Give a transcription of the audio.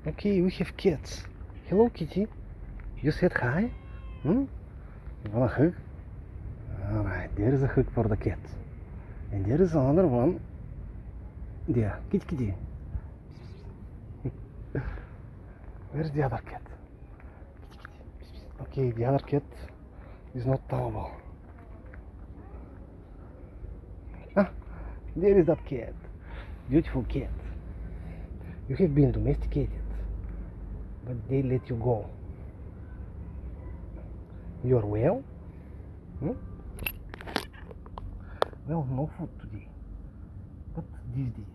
Okay, we have cats. Hello, kitty. You said hi? Hmm? You want a hug? Alright, there is a hug for the cat. And there is another one. There, kitty, kitty. Where's the other cat? Okay, the other cat is not towable. Ah, there is that cat. Beautiful cat. You have been domesticated, but they let you go. You are well? Hmm? Well, no food today, but these days.